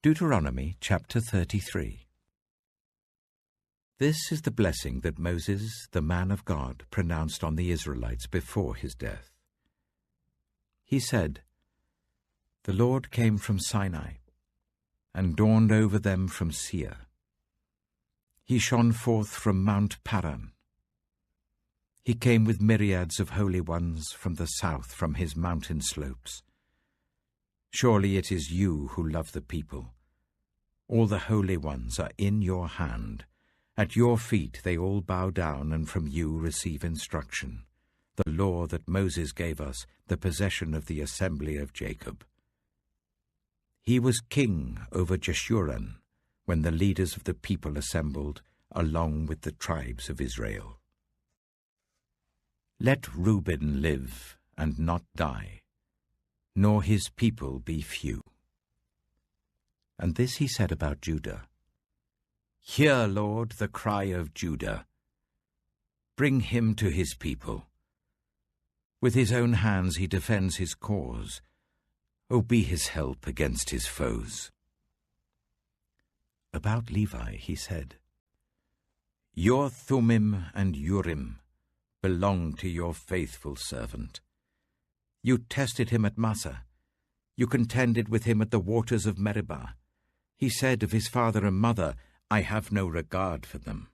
Deuteronomy chapter 33. This is the blessing that Moses, the man of God, pronounced on the Israelites before his death. He said, "The Lord came from Sinai, and dawned over them from Seir. He shone forth from Mount Paran. He came with myriads of holy ones from the south, from his mountain slopes. Surely it is you who love the people. All the holy ones are in your hand. At your feet they all bow down, and from you receive instruction, the law that Moses gave us, the possession of the assembly of Jacob. He was king over Jeshurun when the leaders of the people assembled, along with the tribes of Israel. Let Reuben live and not die, nor his people be few." And this he said about Judah. "Hear, Lord, the cry of Judah. Bring him to his people. With his own hands he defends his cause. O be his help against his foes." About Levi he said, "Your Thummim and Urim belong to your faithful servant. You tested him at Massah. You contended with him at the waters of Meribah. He said of his father and mother, 'I have no regard for them.'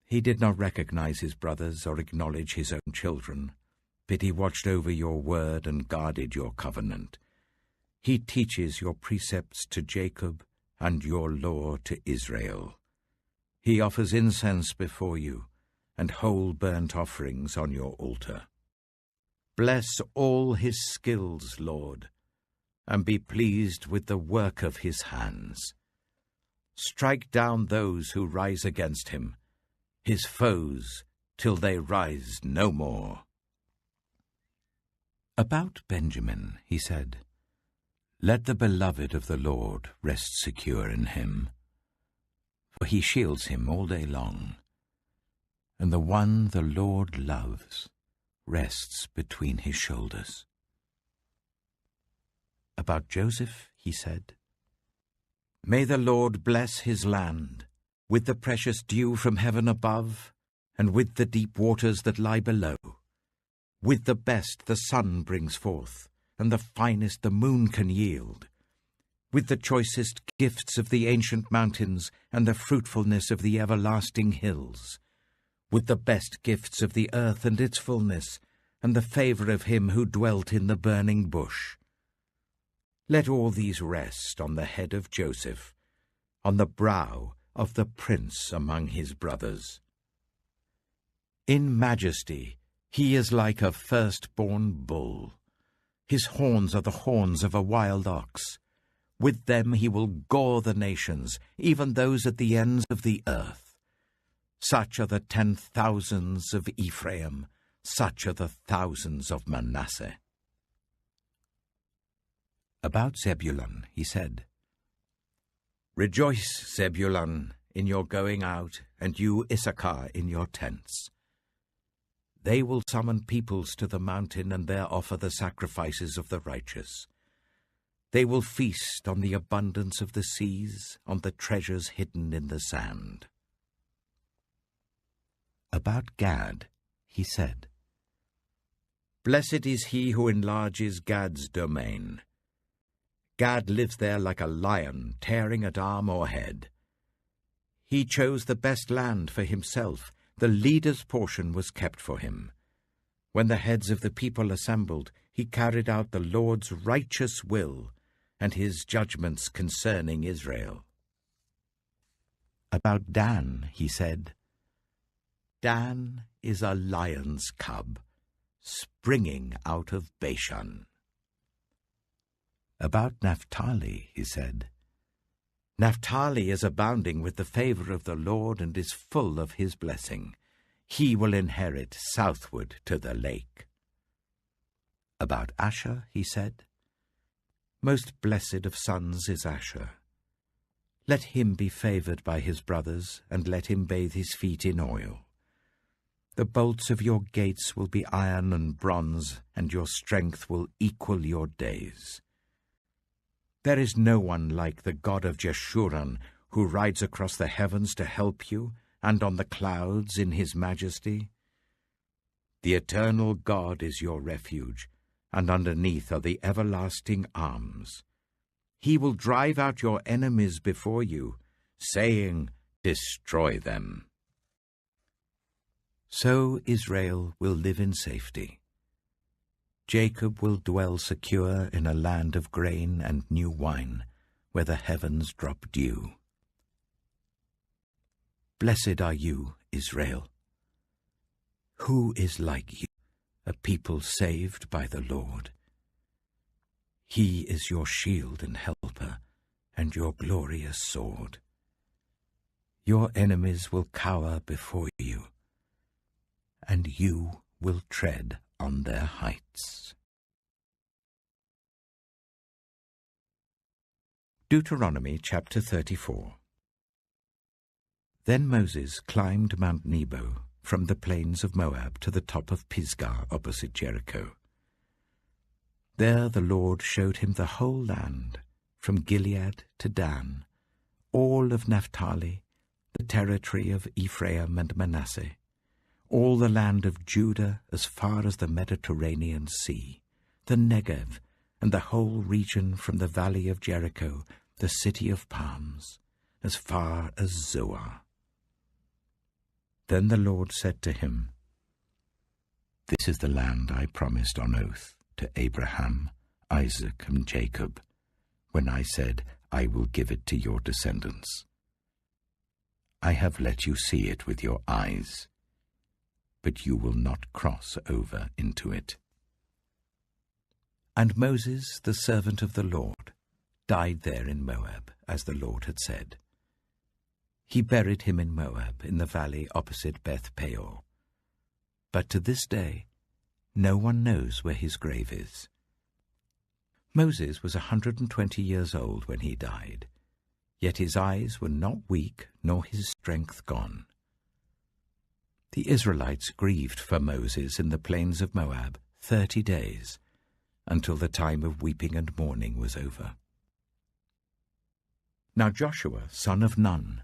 He did not recognize his brothers or acknowledge his own children, but he watched over your word and guarded your covenant. He teaches your precepts to Jacob and your law to Israel. He offers incense before you and whole burnt offerings on your altar. Bless all his skills, Lord, and be pleased with the work of his hands. Strike down those who rise against him, his foes, till they rise no more." About Benjamin he said, "Let the beloved of the Lord rest secure in him, for he shields him all day long, and the one the Lord loves rests between his shoulders." About Joseph he said, "May the Lord bless his land with the precious dew from heaven above, and with the deep waters that lie below. With the best the sun brings forth, and the finest the moon can yield. With the choicest gifts of the ancient mountains, and the fruitfulness of the everlasting hills. With the best gifts of the earth and its fullness, and the favor of him who dwelt in the burning bush. Let all these rest on the head of Joseph, on the brow of the prince among his brothers. In majesty he is like a firstborn bull. His horns are the horns of a wild ox. With them he will gore the nations, even those at the ends of the earth. Such are the 10,000s of Ephraim, such are the thousands of Manasseh." About Zebulun he said, "Rejoice, Zebulun, in your going out, and you, Issachar, in your tents. They will summon peoples to the mountain, and there offer the sacrifices of the righteous. They will feast on the abundance of the seas, on the treasures hidden in the sand." About Gad he said, "Blessed is he who enlarges Gad's domain. Gad lives there like a lion, tearing at arm or head. He chose the best land for himself. The leader's portion was kept for him. When the heads of the people assembled, he carried out the Lord's righteous will and his judgments concerning Israel." About Dan he said, "Dan is a lion's cub, springing out of Bashan." About Naphtali he said, "Naphtali is abounding with the favor of the Lord and is full of his blessing. He will inherit southward to the lake." About Asher he said, "Most blessed of sons is Asher. Let him be favored by his brothers, and let him bathe his feet in oil. The bolts of your gates will be iron and bronze, and your strength will equal your days. There is no one like the God of Jeshurun, who rides across the heavens to help you, and on the clouds in his majesty. The eternal God is your refuge, and underneath are the everlasting arms. He will drive out your enemies before you, saying, "Destroy them." So Israel will live in safety. Jacob will dwell secure in a land of grain and new wine, where the heavens drop dew. Blessed are you, Israel. Who is like you, a people saved by the Lord? He is your shield and helper, and your glorious sword. Your enemies will cower before you, and you will tread on their heights. Deuteronomy chapter 34. Then Moses climbed Mount Nebo from the plains of Moab to the top of Pisgah opposite Jericho. There the Lord showed him the whole land, from Gilead to Dan, all of Naphtali, the territory of Ephraim and Manasseh, all the land of Judah as far as the Mediterranean Sea, the Negev, and the whole region from the valley of Jericho, the city of palms, as far as Zoar. Then the Lord said to him, "This is the land I promised on oath to Abraham, Isaac, and Jacob, when I said, I will give it to your descendants. I have let you see it with your eyes, but you will not cross over into it." And Moses, the servant of the Lord, died there in Moab, as the Lord had said. He buried him in Moab, in the valley opposite Beth Peor. But to this day, no one knows where his grave is. Moses was 120 years old when he died, yet his eyes were not weak, nor his strength gone. The Israelites grieved for Moses in the plains of Moab 30 days, until the time of weeping and mourning was over. Now Joshua, son of Nun,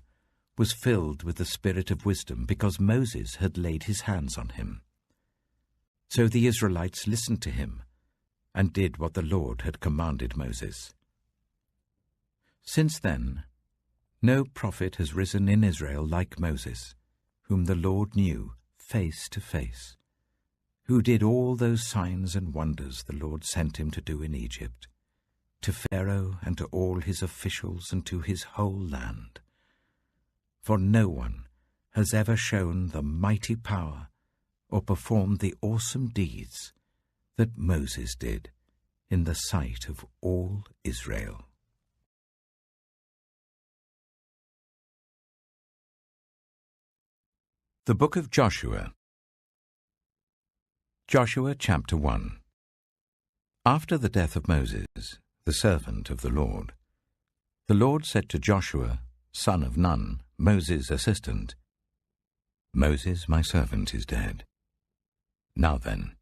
was filled with the spirit of wisdom, because Moses had laid his hands on him. So the Israelites listened to him, and did what the Lord had commanded Moses. Since then, no prophet has risen in Israel like Moses, whom the Lord knew face to face, who did all those signs and wonders the Lord sent him to do in Egypt, to Pharaoh and to all his officials and to his whole land. For no one has ever shown the mighty power or performed the awesome deeds that Moses did in the sight of all Israel. The Book of Joshua. Joshua chapter 1. After the death of Moses, the servant of the Lord said to Joshua, son of Nun, Moses' assistant, "Moses, my servant, is dead. Now then,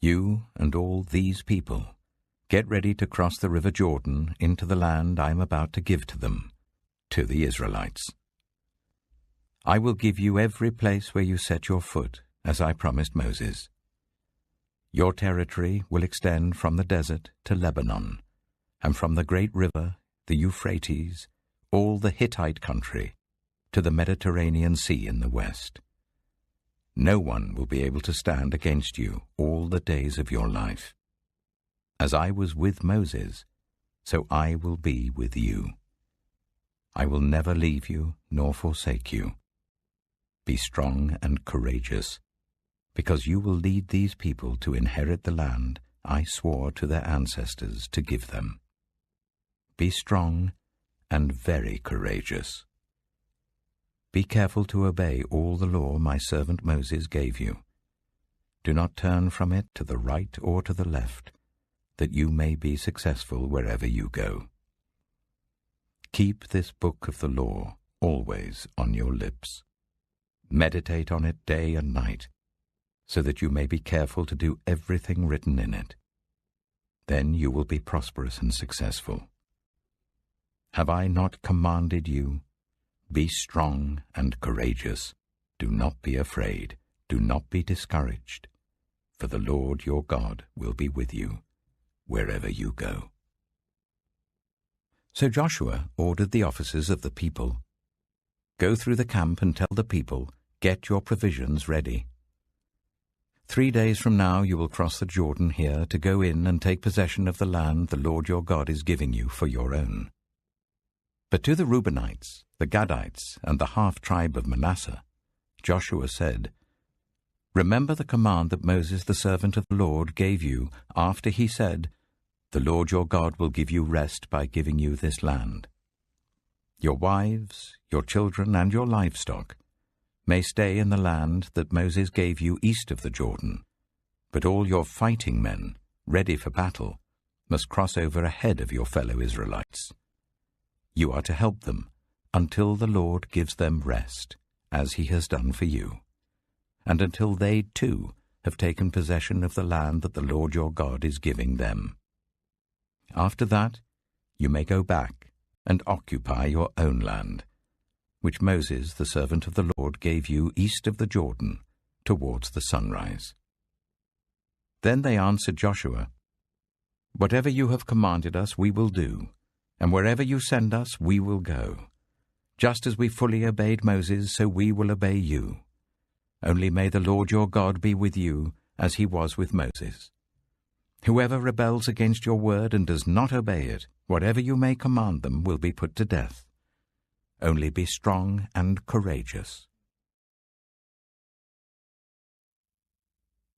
you and all these people, get ready to cross the river Jordan into the land I am about to give to them, to the Israelites. I will give you every place where you set your foot, as I promised Moses. Your territory will extend from the desert to Lebanon, and from the great river, the Euphrates, all the Hittite country, to the Mediterranean Sea in the west. No one will be able to stand against you all the days of your life. As I was with Moses, so I will be with you. I will never leave you nor forsake you. Be strong and courageous, because you will lead these people to inherit the land I swore to their ancestors to give them. Be strong and very courageous. Be careful to obey all the law my servant Moses gave you. Do not turn from it to the right or to the left, that you may be successful wherever you go. Keep this book of the law always on your lips. Meditate on it day and night, so that you may be careful to do everything written in it. Then you will be prosperous and successful. Have I not commanded you? Be strong and courageous. Do not be afraid. Do not be discouraged. For the Lord your God will be with you wherever you go. So Joshua ordered the officers of the people, Go through the camp and tell the people, Get your provisions ready. 3 days from now you will cross the Jordan here to go in and take possession of the land the Lord your God is giving you for your own. But to the Reubenites, the Gadites, and the half-tribe of Manasseh, Joshua said, Remember the command that Moses the servant of the Lord gave you after he said, The Lord your God will give you rest by giving you this land. Your wives, your children, and your livestock may stay in the land that Moses gave you east of the Jordan, but all your fighting men, ready for battle, must cross over ahead of your fellow Israelites. You are to help them until the Lord gives them rest, as he has done for you, and until they too have taken possession of the land that the Lord your God is giving them. After that, you may go back and occupy your own land, which Moses, the servant of the Lord, gave you east of the Jordan, towards the sunrise. Then they answered Joshua, Whatever you have commanded us, we will do, and wherever you send us, we will go. Just as we fully obeyed Moses, so we will obey you. Only may the Lord your God be with you, as he was with Moses. Whoever rebels against your word and does not obey it, whatever you may command them, will be put to death. Only be strong and courageous.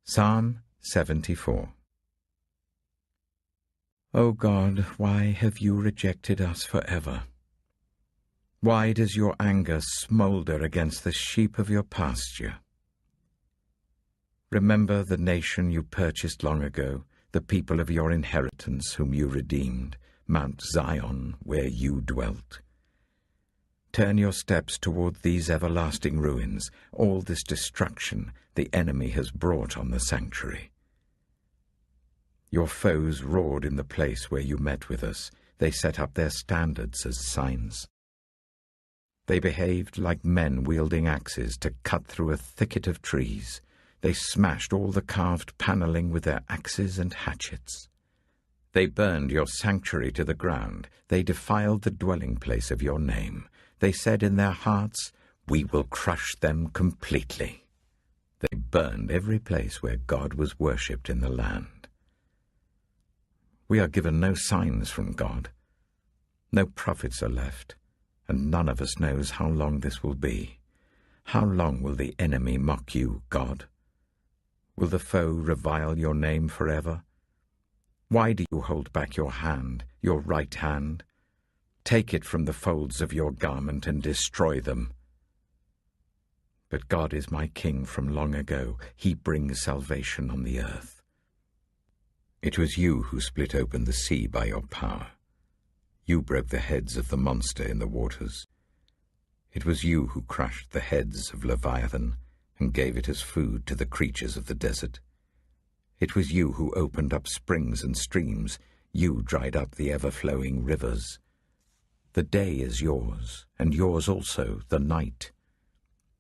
Psalm 74. O God, why have you rejected us forever? Why does your anger smolder against the sheep of your pasture? Remember the nation you purchased long ago, the people of your inheritance whom you redeemed, Mount Zion, where you dwelt. Turn your steps toward these everlasting ruins, all this destruction the enemy has brought on the sanctuary. Your foes roared in the place where you met with us. They set up their standards as signs. They behaved like men wielding axes to cut through a thicket of trees. They smashed all the carved paneling with their axes and hatchets. They burned your sanctuary to the ground. They defiled the dwelling place of your name. They said in their hearts, We will crush them completely. They burned every place where God was worshipped in the land. We are given no signs from God. No prophets are left, and none of us knows how long this will be. How long will the enemy mock you, God? Will the foe revile your name forever? Why do you hold back your hand, your right hand? Take it from the folds of your garment and destroy them. But God is my King from long ago. He brings salvation on the earth. It was you who split open the sea by your power. You broke the heads of the monster in the waters. It was you who crushed the heads of Leviathan and gave it as food to the creatures of the desert. It was you who opened up springs and streams. You dried up the ever-flowing rivers. The day is yours, and yours also the night.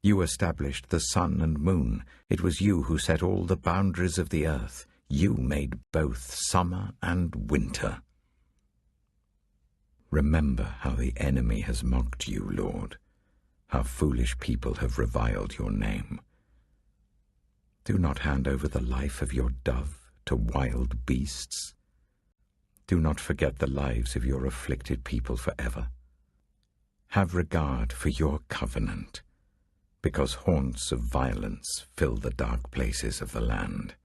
You established the sun and moon. It was you who set all the boundaries of the earth. You made both summer and winter. Remember how the enemy has mocked you, Lord, how foolish people have reviled your name. Do not hand over the life of your dove to wild beasts. Do not forget the lives of your afflicted people forever. Have regard for your covenant, because haunts of violence fill the dark places of the land.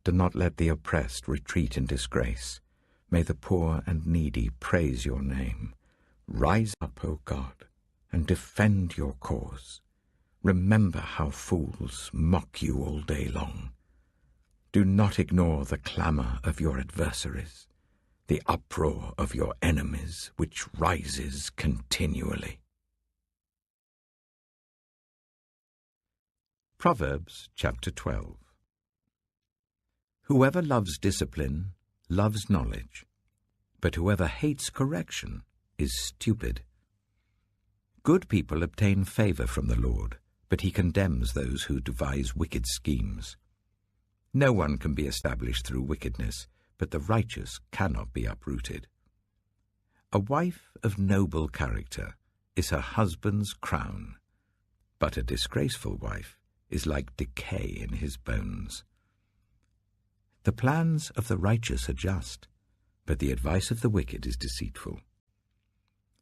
Do not let the oppressed retreat in disgrace. May the poor and needy praise your name. Rise up, O God, and defend your cause. Remember how fools mock you all day long. Do not ignore the clamor of your adversaries, the uproar of your enemies, which rises continually. Proverbs chapter 12. Whoever loves discipline loves knowledge, but whoever hates correction is stupid. Good people obtain favor from the Lord, but he condemns those who devise wicked schemes. No one can be established through wickedness, but the righteous cannot be uprooted. A wife of noble character is her husband's crown, but a disgraceful wife is like decay in his bones. The plans of the righteous are just, but the advice of the wicked is deceitful.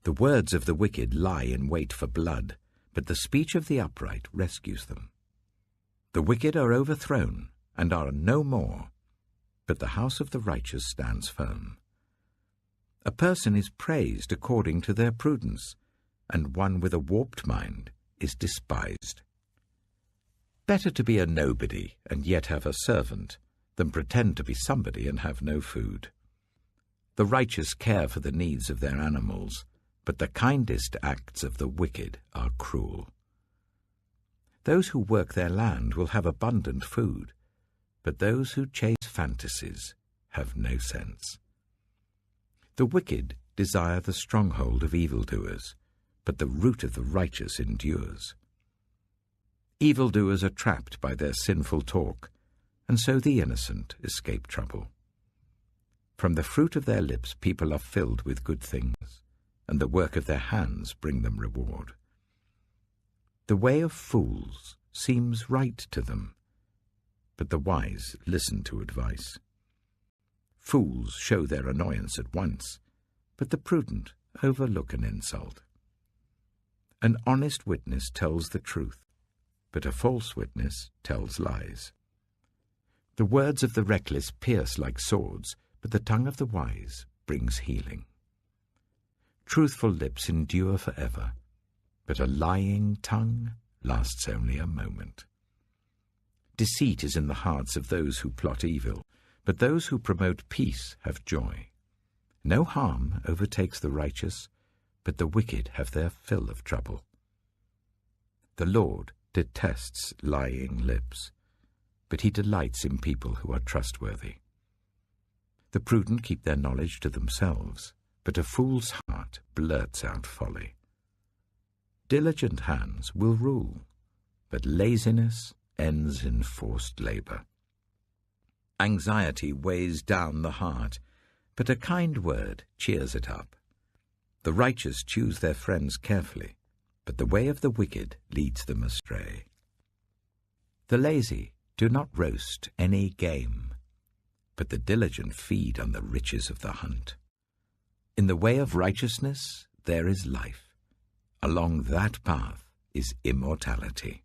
The words of the wicked lie in wait for blood, but the speech of the upright rescues them. The wicked are overthrown and are no more, but the house of the righteous stands firm. A person is praised according to their prudence, and one with a warped mind is despised. Better to be a nobody and yet have a servant than pretend to be somebody and have no food. The righteous care for the needs of their animals, but the kindest acts of the wicked are cruel. Those who work their land will have abundant food, but those who chase fantasies have no sense. The wicked desire the stronghold of evildoers, but the root of the righteous endures. Evildoers are trapped by their sinful talk, and so the innocent escape trouble. From the fruit of their lips people are filled with good things, and the work of their hands bring them reward. The way of fools seems right to them, but the wise listen to advice. Fools show their annoyance at once, but the prudent overlook an insult. An honest witness tells the truth, but a false witness tells lies. The words of the reckless pierce like swords, but the tongue of the wise brings healing. Truthful lips endure forever, but a lying tongue lasts only a moment. Deceit is in the hearts of those who plot evil, but those who promote peace have joy. No harm overtakes the righteous, but the wicked have their fill of trouble. The Lord detests lying lips, but he delights in people who are trustworthy. The prudent keep their knowledge to themselves, but a fool's heart blurts out folly. Diligent hands will rule, but laziness ends in forced labor. Anxiety weighs down the heart, but a kind word cheers it up. The righteous choose their friends carefully, but the way of the wicked leads them astray. The lazy do not roast any game, but the diligent feed on the riches of the hunt. In the way of righteousness there is life. Along that path is immortality.